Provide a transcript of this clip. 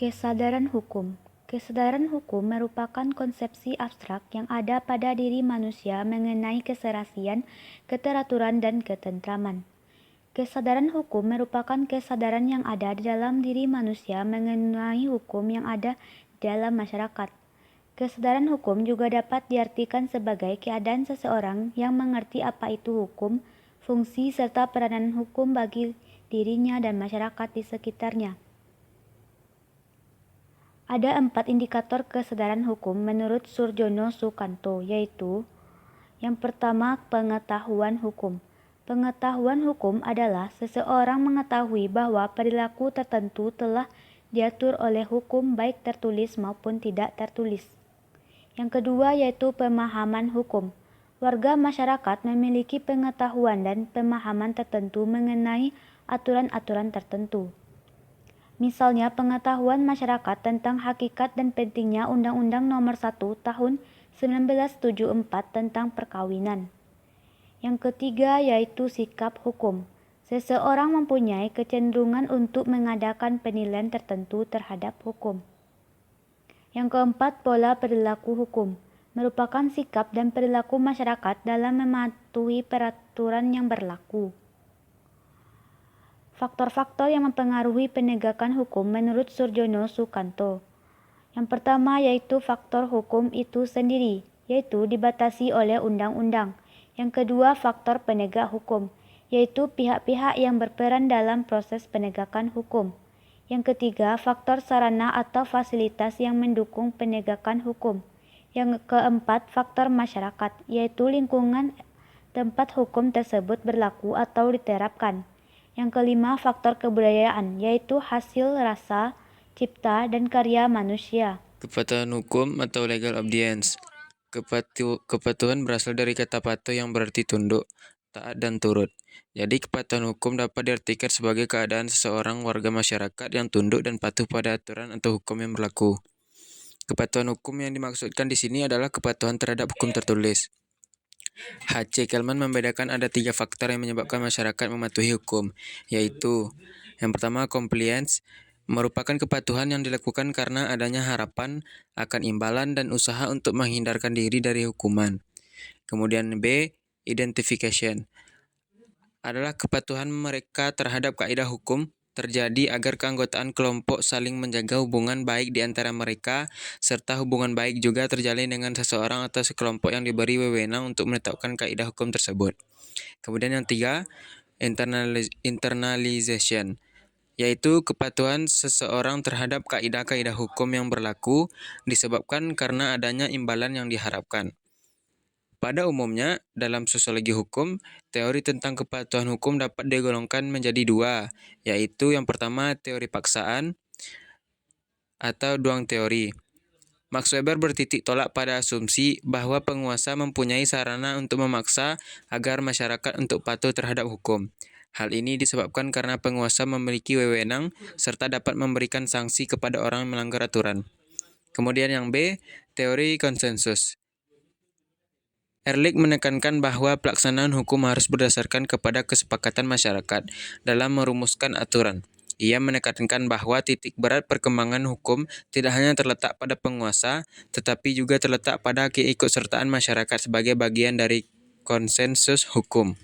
Kesadaran hukum. Kesadaran hukum merupakan konsepsi abstrak yang ada pada diri manusia mengenai keserasian, keteraturan, dan ketentraman. Kesadaran hukum merupakan kesadaran yang ada di dalam diri manusia mengenai hukum yang ada di dalam masyarakat. Kesadaran hukum juga dapat diartikan sebagai keadaan seseorang yang mengerti apa itu hukum, fungsi, serta peranan hukum bagi dirinya dan masyarakat di sekitarnya. Ada 4 indikator kesadaran hukum menurut Surjono Sukanto, yaitu: yang pertama, pengetahuan hukum. Pengetahuan hukum adalah seseorang mengetahui bahwa perilaku tertentu telah diatur oleh hukum baik tertulis maupun tidak tertulis. Yang kedua yaitu pemahaman hukum. Warga masyarakat memiliki pengetahuan dan pemahaman tertentu mengenai aturan-aturan tertentu. Misalnya pengetahuan masyarakat tentang hakikat dan pentingnya Undang-Undang Nomor 1 Tahun 1974 tentang perkawinan. Yang ketiga yaitu sikap hukum. Seseorang mempunyai kecenderungan untuk mengadakan penilaian tertentu terhadap hukum. Yang keempat, pola perilaku hukum. Merupakan sikap dan perilaku masyarakat dalam mematuhi peraturan yang berlaku. Faktor-faktor yang mempengaruhi penegakan hukum menurut Surjono Sukanto. Yang pertama yaitu faktor hukum itu sendiri, yaitu dibatasi oleh undang-undang. Yang kedua, faktor penegak hukum, yaitu pihak-pihak yang berperan dalam proses penegakan hukum. Yang ketiga, faktor sarana atau fasilitas yang mendukung penegakan hukum. Yang keempat, faktor masyarakat, yaitu lingkungan tempat hukum tersebut berlaku atau diterapkan. Yang kelima, faktor kebudayaan, yaitu hasil rasa, cipta, dan karya manusia. Kepatuhan hukum atau legal obedience. Kepatuhan berasal dari kata patuh yang berarti tunduk, taat, dan turut. Jadi kepatuhan hukum dapat diartikan sebagai keadaan seseorang warga masyarakat yang tunduk dan patuh pada aturan atau hukum yang berlaku. Kepatuhan hukum yang dimaksudkan di sini adalah kepatuhan terhadap hukum tertulis. H.C. Kelman membedakan ada 3 faktor yang menyebabkan masyarakat mematuhi hukum, yaitu: yang pertama, compliance, merupakan kepatuhan yang dilakukan karena adanya harapan akan imbalan dan usaha untuk menghindarkan diri dari hukuman. Kemudian B, identification, adalah kepatuhan mereka terhadap kaidah hukum terjadi agar keanggotaan kelompok saling menjaga hubungan baik di antara mereka, serta hubungan baik juga terjalin dengan seseorang atau sekelompok yang diberi wewenang untuk menetapkan kaidah hukum tersebut. Kemudian yang 3, internalization, yaitu kepatuhan seseorang terhadap kaidah-kaidah hukum yang berlaku disebabkan karena adanya imbalan yang diharapkan. Pada umumnya, dalam sosiologi hukum, teori tentang kepatuhan hukum dapat digolongkan menjadi 2, yaitu yang pertama teori paksaan atau Duang teori. Max Weber bertitik tolak pada asumsi bahwa penguasa mempunyai sarana untuk memaksa agar masyarakat untuk patuh terhadap hukum. Hal ini disebabkan karena penguasa memiliki wewenang serta dapat memberikan sanksi kepada orang yang melanggar aturan. Kemudian yang B, teori konsensus. Ehrlich menekankan bahwa pelaksanaan hukum harus berdasarkan kepada kesepakatan masyarakat dalam merumuskan aturan. Ia menekankan bahwa titik berat perkembangan hukum tidak hanya terletak pada penguasa, tetapi juga terletak pada keikutsertaan masyarakat sebagai bagian dari konsensus hukum.